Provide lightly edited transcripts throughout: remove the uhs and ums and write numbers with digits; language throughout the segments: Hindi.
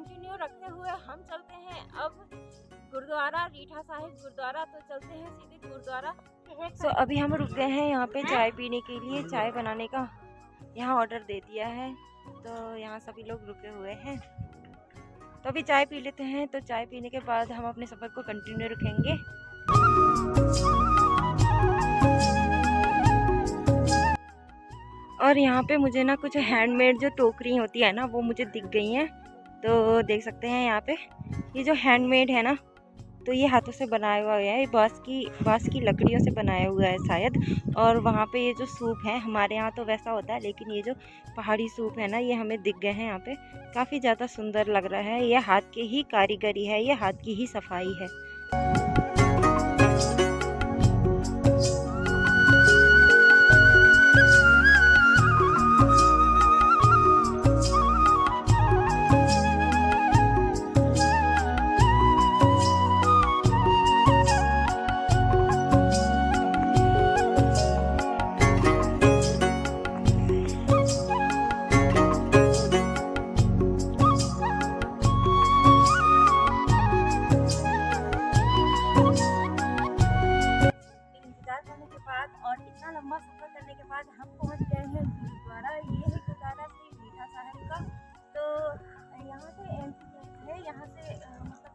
कंटिन्यू रखते हुए हम चलते हैं अब गुरुद्वारा रीठा साहिब गुरुद्वारा। तो चलते हैं सीधे गुरुद्वारा। तो अभी हम रुक गए हैं यहाँ पे चाय पीने के लिए। चाय बनाने का यहाँ ऑर्डर दे दिया है, तो यहाँ सभी लोग रुके हुए हैं। तो अभी चाय पी लेते हैं, तो चाय पीने के बाद हम अपने सफ़र को कंटिन्यू रखेंगे। और यहाँ पे मुझे ना कुछ हैंडमेड जो टोकरी होती है ना वो मुझे दिख गई हैं। तो देख सकते हैं यहाँ पे ये जो हैंडमेड है ना, तो ये हाथों से बनाया हुआ है, बांस की लकड़ियों से बनाया हुआ है शायद। और वहाँ पे ये जो सूप है, हमारे यहाँ तो वैसा होता है, लेकिन ये जो पहाड़ी सूप है ना, ये हमें दिख गए हैं यहाँ पे। काफ़ी ज़्यादा सुंदर लग रहा है। ये हाथ की ही कारीगरी है, ये हाथ की ही सफाई है। लंबा सफ़र करने के बाद हम पहुंच गए हैं गुरुद्वारा। ये है गुरुद्वारा श्री रीठा साहिब का। तो यहाँ से एंट्री है, यहाँ से मतलब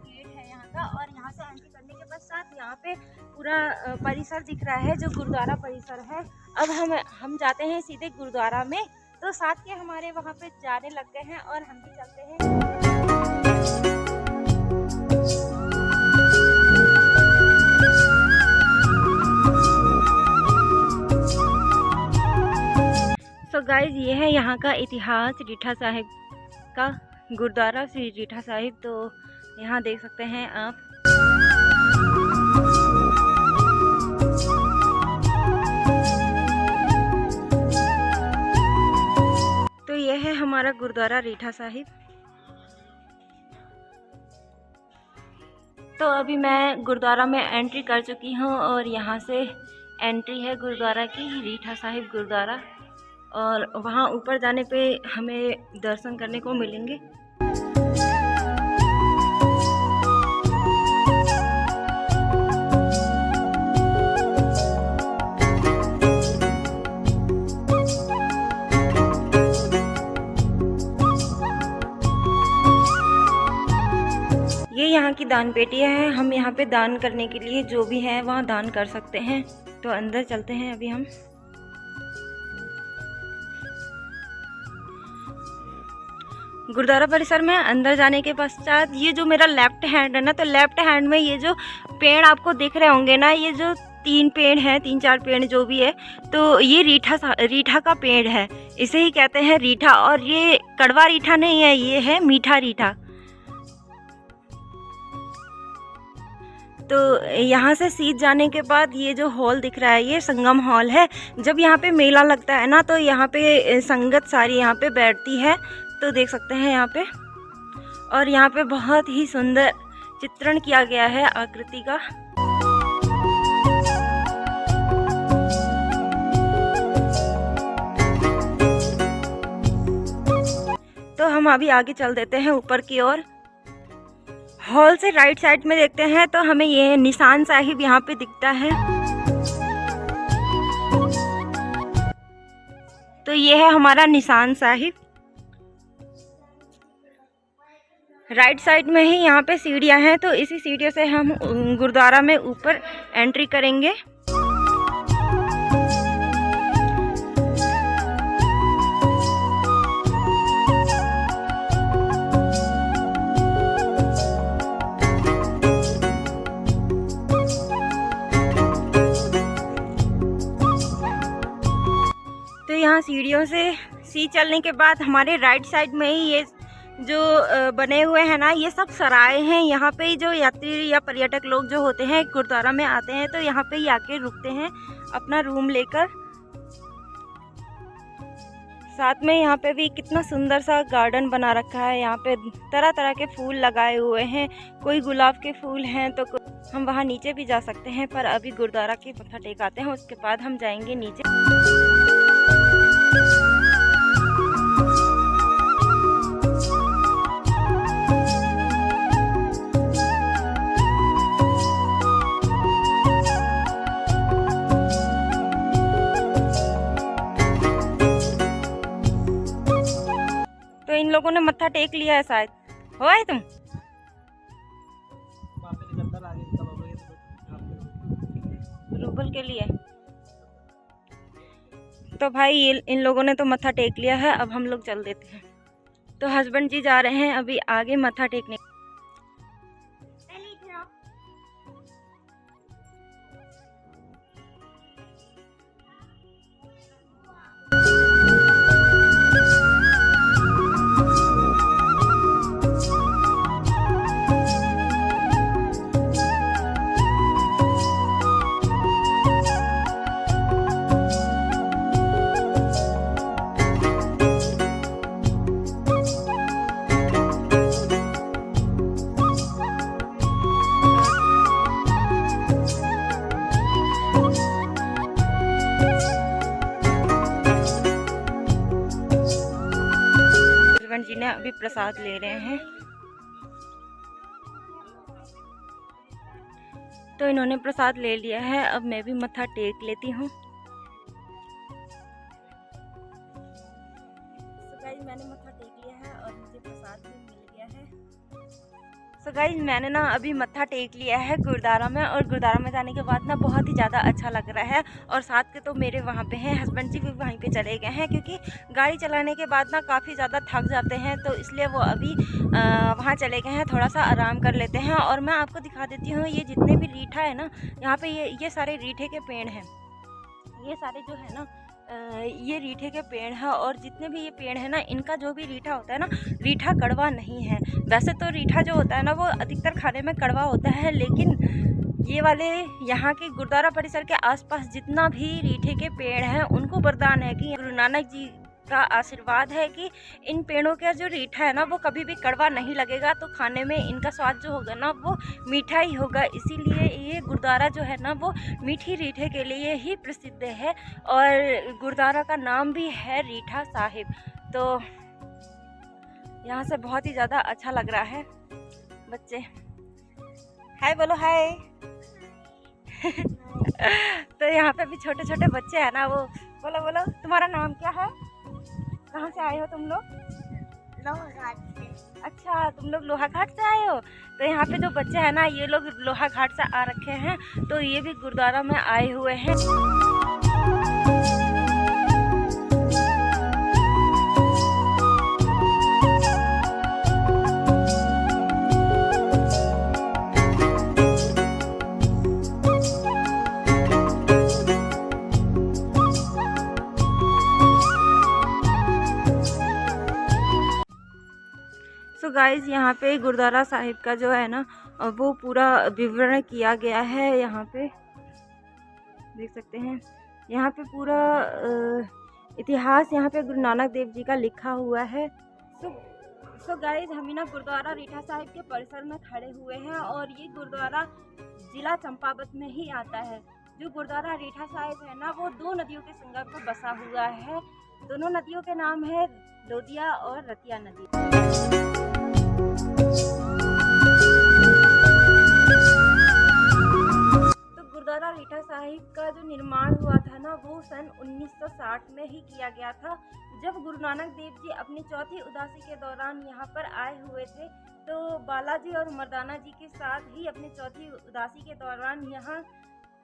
गेट है यहाँ का। और यहाँ से एंट्री करने के पश्चात यहाँ पे पूरा परिसर दिख रहा है, जो गुरुद्वारा परिसर है। अब हम जाते हैं सीधे गुरुद्वारा में। तो साथ के हमारे वहाँ पे जाने लग गए हैं और हम भी चलते हैं। तो गाइज ये है यहाँ का इतिहास, रीठा साहिब का गुरुद्वारा श्री रीठा साहिब। तो यहाँ देख सकते हैं आप। तो ये है हमारा गुरुद्वारा रीठा साहिब। तो अभी मैं गुरुद्वारा में एंट्री कर चुकी हूँ और यहाँ से एंट्री है गुरुद्वारा की, रीठा साहिब गुरुद्वारा। और वहाँ ऊपर जाने पे हमें दर्शन करने को मिलेंगे। ये यहाँ की दान पेटियाँ है। हम यहाँ पे दान करने के लिए जो भी है वहाँ दान कर सकते हैं। तो अंदर चलते हैं अभी हम। गुरुद्वारा परिसर में अंदर जाने के पश्चात ये जो मेरा लेफ्ट हैंड है ना, तो लेफ्ट हैंड में ये जो पेड़ आपको दिख रहे होंगे ना, ये जो 3 पेड़ हैं, 3-4 पेड़ जो भी है, तो ये रीठा का पेड़ है। इसे ही कहते हैं रीठा। और ये कड़वा रीठा नहीं है, ये है मीठा रीठा। तो यहाँ से सीध जाने के बाद ये जो हॉल दिख रहा है, ये संगम हॉल है। जब यहाँ पे मेला लगता है ना, तो यहाँ पे संगत सारी यहाँ पे बैठती है। तो देख सकते हैं यहाँ पे। और यहाँ पे बहुत ही सुंदर चित्रण किया गया है आकृति का। तो हम अभी आगे चल देते हैं ऊपर की ओर। हॉल से राइट साइड में देखते हैं तो हमें ये निशान साहिब यहाँ पे दिखता है। तो ये है हमारा निशान साहिब। राइट साइड में ही यहाँ पे सीढ़ियाँ हैं, तो इसी सीढ़ियों से हम गुरुद्वारा में ऊपर एंट्री करेंगे। तो यहाँ सीढ़ियों से चलने के बाद हमारे राइट साइड में ही ये जो बने हुए हैं ना, ये सब सराय हैं। यहाँ पे जो यात्री या पर्यटक लोग जो होते हैं गुरुद्वारा में आते हैं, तो यहाँ पे ही आके रुकते हैं अपना रूम लेकर। साथ में यहाँ पे भी कितना सुंदर सा गार्डन बना रखा है। यहाँ पे तरह तरह के फूल लगाए हुए हैं, कोई गुलाब के फूल हैं, तो हम वहाँ नीचे भी जा सकते हैं। पर अभी गुरुद्वारा के मत्था टेकाते हैं, उसके बाद हम जाएंगे नीचे। मत्था टेक लिया है शायद। हो आए तुम? रूबल के लिए तो भाई इन लोगों ने तो मत्था टेक लिया है, अब हम लोग चल देते हैं। तो हस्बैंड जी जा रहे हैं अभी आगे मत्था टेकने। हस्बैंड जी ने अभी प्रसाद ले रहे हैं, तो इन्होंने प्रसाद ले लिया है। अब मैं भी मत्था टेक लेती हूँ। मैंने मत्था टेक लिया है और मुझे प्रसाद भी मिल गया है। सो गाइज मैंने ना अभी मत्था टेक लिया है गुरुद्वारा में, और गुरुद्वारा में जाने के बाद ना बहुत ही ज़्यादा अच्छा लग रहा है। और साथ के तो मेरे वहाँ पे हैं, हस्बैंड जी भी वहीं पे चले गए हैं, क्योंकि गाड़ी चलाने के बाद ना काफ़ी ज़्यादा थक जाते हैं, तो इसलिए वो अभी वहाँ चले गए हैं, थोड़ा सा आराम कर लेते हैं। और मैं आपको दिखा देती हूँ, ये जितने भी रीठा है ना यहाँ पे, ये सारे रीठे के पेड़ हैं। ये सारे जो है ना ये रीठे के पेड़ हैं, और जितने भी ये पेड़ हैं ना, इनका जो भी रीठा होता है ना, रीठा कड़वा नहीं है। वैसे तो रीठा जो होता है ना वो अधिकतर खाने में कड़वा होता है, लेकिन ये वाले यहाँ के गुरुद्वारा परिसर के आसपास जितना भी रीठे के पेड़ हैं, उनको वरदान है कि गुरु नानक जी का आशीर्वाद है कि इन पेड़ों का जो रीठा है ना वो कभी भी कड़वा नहीं लगेगा, तो खाने में इनका स्वाद जो होगा ना वो मीठा ही होगा। इसीलिए ये गुरुद्वारा जो है ना वो मीठी रीठे के लिए ही प्रसिद्ध है, और गुरुद्वारा का नाम भी है रीठा साहिब। तो यहाँ से बहुत ही ज़्यादा अच्छा लग रहा है। बच्चे हाय बोलो, हाय। तो यहाँ पे भी छोटे छोटे बच्चे हैं ना, वो बोलो बोलो, तुम्हारा नाम क्या है? कहाँ से आए हो तुम लोग? लोहाघाट से। अच्छा, तुम लोग लोहाघाट से आए हो। तो यहाँ पे जो बच्चे हैं ना, ये लोग लोहाघाट से आ रखे हैं, तो ये भी गुरुद्वारा में आए हुए हैं। सो गाइज़ यहाँ पे गुरुद्वारा साहिब का जो है ना वो पूरा विवरण किया गया है। यहाँ पे देख सकते हैं, यहाँ पे पूरा इतिहास यहाँ पे गुरु नानक देव जी का लिखा हुआ है। सो गाइज़ हम ना गुरुद्वारा रीठा साहिब के परिसर में खड़े हुए हैं, और ये गुरुद्वारा जिला चंपावत में ही आता है। जो गुरुद्वारा रीठा साहिब है ना वो दो नदियों के संगम पर बसा हुआ है। दोनों नदियों के नाम है लोदिया और रतिया नदी। तो गुरुद्वारा रीठा साहिब का जो निर्माण हुआ था ना वो सन 1960 में ही किया गया था, जब गुरु नानक देव जी अपनी चौथी उदासी के दौरान यहाँ पर आए हुए थे। तो बालाजी और मर्दाना जी के साथ ही अपनी चौथी उदासी के दौरान यहाँ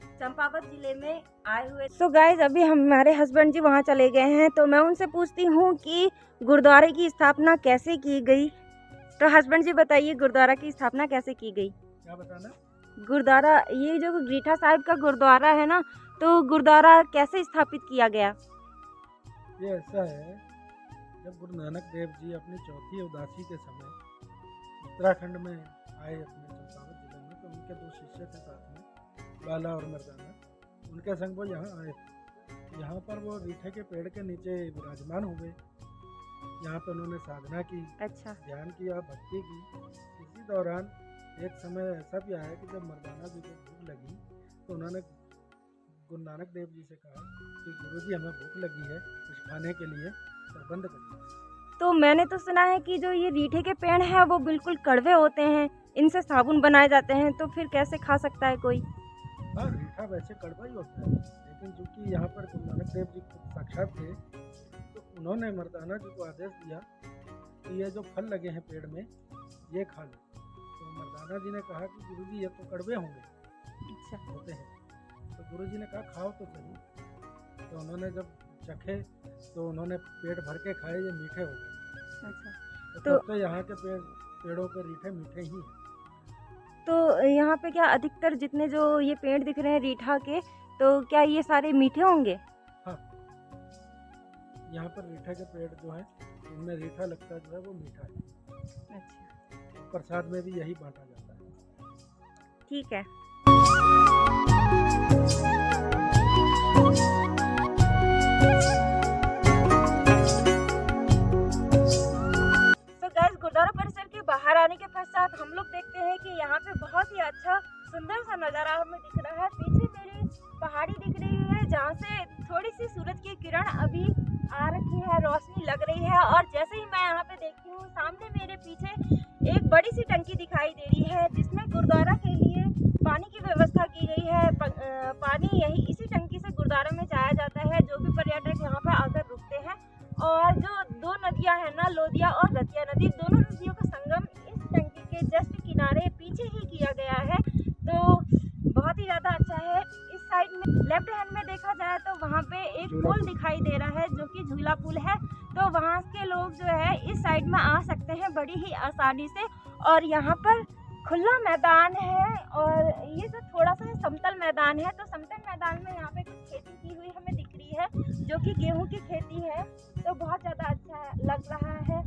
चंपावत जिले में आए हुए। सो गाइज अभी हमारे हस्बैंड जी वहाँ चले गए हैं, तो मैं उनसे पूछती हूँ कि गुरुद्वारे की स्थापना कैसे की गई। तो हस्बैंड जी बताइए, गुरुद्वारा की स्थापना कैसे की गई? क्या बताना? गुरुद्वारा, ये जो रीठा साहिब का गुरुद्वारा है ना, तो गुरुद्वारा कैसे स्थापित किया गया? ये ऐसा है, जब गुरु नानक देव जी अपनी चौथी उदासी के समय उत्तराखंड में आए अपने चंपावत जिले में, तो उनके दो शिष्य थे साथ में, बाला और मर्दाना। उनके संग वो यहाँ आए थे। यहाँ पर वो रीठे के पेड़ के नीचे विराजमान हुए। यहाँ पर उन्होंने साधना की, अच्छा, ध्यान किया, भक्ति की। इसी दौरान एक समय ऐसा भी आया कि जब मर्दाना जी को भूख लगी, तो उन्होंने गुरु नानक देव जी से कहा कि गुरुजी हमें भूख लगी है, कुछ खाने के लिए प्रबंध करिए। तो मैंने तो सुना है कि जो ये रीठे के पेड़ हैं वो बिल्कुल कड़वे होते हैं, इनसे साबुन बनाए जाते हैं, तो फिर कैसे खा सकता है कोई? हाँ, रीठा वैसे कड़वा ही होता है, लेकिन चूँकि यहाँ पर गुरु नानक देव जी खुद साक्षात थे, तो उन्होंने मर्दाना जी को आदेश दिया कि ये जो फल लगे हैं पेड़ में ये खा लो। तो मर्दाना जी ने कहा कि गुरुजी ये तो कड़वे होंगे, अच्छा। होते हैं। तो गुरुजी ने कहा खाओ तो सही। तो उन्होंने जब चखे तो उन्होंने पेट भर के खाए, ये मीठे हो गए। अच्छा। तो तब से यहाँ के पेड़ों के रीठे मीठे ही हैं। तो यहाँ पे क्या अधिकतर जितने जो ये पेड़ दिख रहे हैं रीठा के, तो क्या ये सारे मीठे होंगे? हाँ, यहाँ पर रीठा के पेड़ जो हैं इनमें रीठा लगता जो है वो मीठा है। अच्छा, प्रसाद में भी यही बांटा जाता है। ठीक है। गुरुद्वारा परिसर के बाहर आने के पश्चात हम लोग देखते हैं कि यहाँ पे बहुत ही अच्छा सुंदर सा नज़ारा हमें दिख रहा है। पीछे मेरी पहाड़ी दिख रही है जहाँ से थोड़ी सी सूरज की किरण अभी आ रखी है, रोशनी लग रही है। और जैसे ही मैं यहाँ पे देखती हूँ, सामने मेरे पीछे एक बड़ी सी टंकी दिखाई दे रही है जिसमें गुरुद्वारा के लिए पानी की व्यवस्था की गई है। पानी यही इसी टंकी से गुरुद्वारा में जाया जाता है। जो भी पर्यटक यहाँ पे आकर रुकते हैं, और जो दो नदियां हैं ना, लोदिया और रतिया नदी, दोनों नदियों का संगम इस टंकी के जस्ट किनारे पीछे ही किया गया है। तो बहुत ही ज़्यादा अच्छा है। इस साइड में लेफ्ट हैंड में देखा जाए तो वहाँ पे एक पुल दिखाई दे रहा है जो कि झूला पुल है। तो वहाँ के लोग जो है इस साइड में आ सकते हैं बड़ी ही आसानी से। और यहाँ पर खुला मैदान है, और ये जो थोड़ा सा समतल मैदान है, तो समतल मैदान में यहाँ पे कुछ खेती की हुई हमें दिख रही है जो कि गेहूं की खेती है। तो बहुत ज़्यादा अच्छा लग रहा है।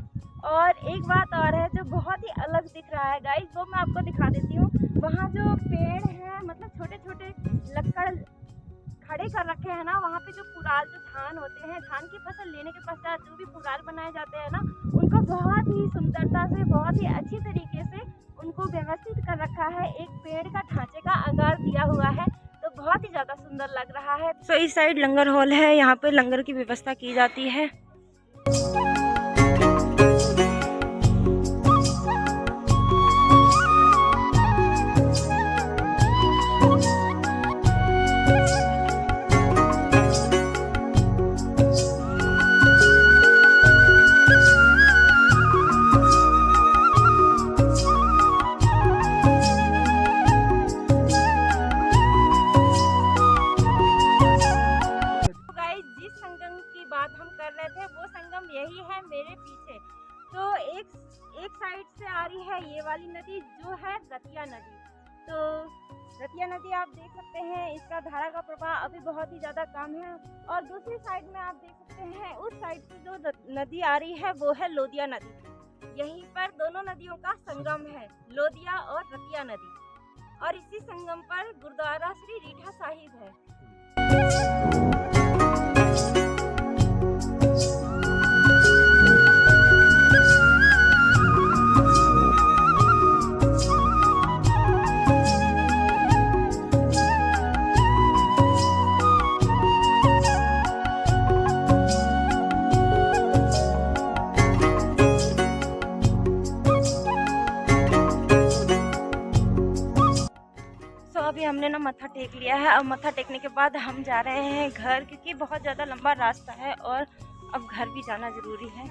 और एक बात और है जो बहुत ही अलग दिख रहा है गाइस, वो मैं आपको दिखा देती हूँ। वहाँ जो पेड़ हैं, मतलब छोटे छोटे लक्कड़ खड़े कर रखे हैं ना, वहाँ पे जो पुराल, जो धान होते हैं, धान की फसल लेने के पश्चात जो भी पुराल बनाए जाते हैं ना, उनको बहुत ही सुंदरता से, बहुत ही अच्छी तरीके से उनको व्यवस्थित कर रखा है। एक पेड़ का ढांचे का आकार दिया हुआ है, तो बहुत ही ज़्यादा सुंदर लग रहा है। तो इस साइड लंगर हॉल है, यहाँ पे लंगर की व्यवस्था की जाती है। वो संगम यही है मेरे पीछे। तो एक साइड से आ रही है ये वाली नदी जो है रतिया नदी। तो रतिया नदी आप देख सकते हैं, इसका धारा का प्रवाह अभी बहुत ही ज़्यादा कम है। और दूसरी साइड में आप देख सकते हैं, उस साइड से जो नदी आ रही है वो है लोदिया नदी। यहीं पर दोनों नदियों का संगम है, लोदिया और रतिया नदी। और इसी संगम पर गुरुद्वारा श्री रीठा साहिब है। अभी हमने ना मत्था टेक लिया है। अब मत्था टेकने के बाद हम जा रहे हैं घर, क्योंकि बहुत ज़्यादा लंबा रास्ता है और अब घर भी जाना ज़रूरी है।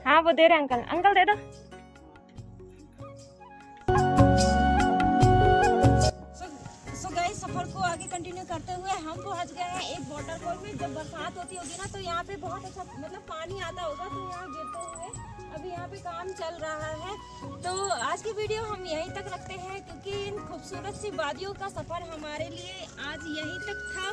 हाँ वो दे रहे अंकल, अंकल दे दो। सो गाइस, सफर को आगे कंटिन्यू करते हुए हम पहुंच गए हैं एक वाटरफॉल में। जब बरसात होती होगी ना, तो यहाँ पे बहुत अच्छा मतलब पानी आता होगा, तो यहाँ गिरते हुए अभी यहाँ पे काम चल रहा है। तो आज की वीडियो हम यहीं तक रखते हैं, क्योंकि इन खूबसूरत सी वादियों का सफर हमारे लिए आज यहीं तक था।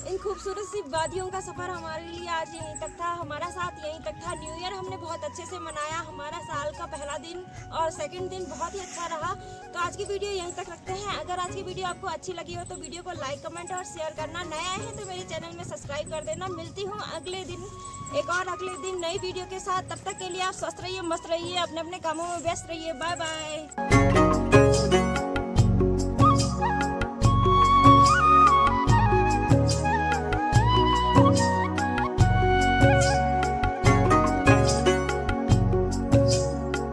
इन खूबसूरत सी वादियों का सफ़र हमारे लिए आज यहीं तक था, हमारा साथ यहीं तक था। न्यू ईयर हमने बहुत अच्छे से मनाया, हमारा साल का पहला दिन और सेकंड दिन बहुत ही अच्छा रहा। तो आज की वीडियो यहीं तक रखते हैं। अगर आज की वीडियो आपको अच्छी लगी हो तो वीडियो को लाइक, कमेंट और शेयर करना। नया है तो मेरे चैनल में सब्सक्राइब कर देना। मिलती हूँ अगले दिन अगले दिन नई वीडियो के साथ। तब तक के लिए आप स्वस्थ रहिए, मस्त रहिए, अपने अपने कामों में व्यस्त रहिए। Bye bye.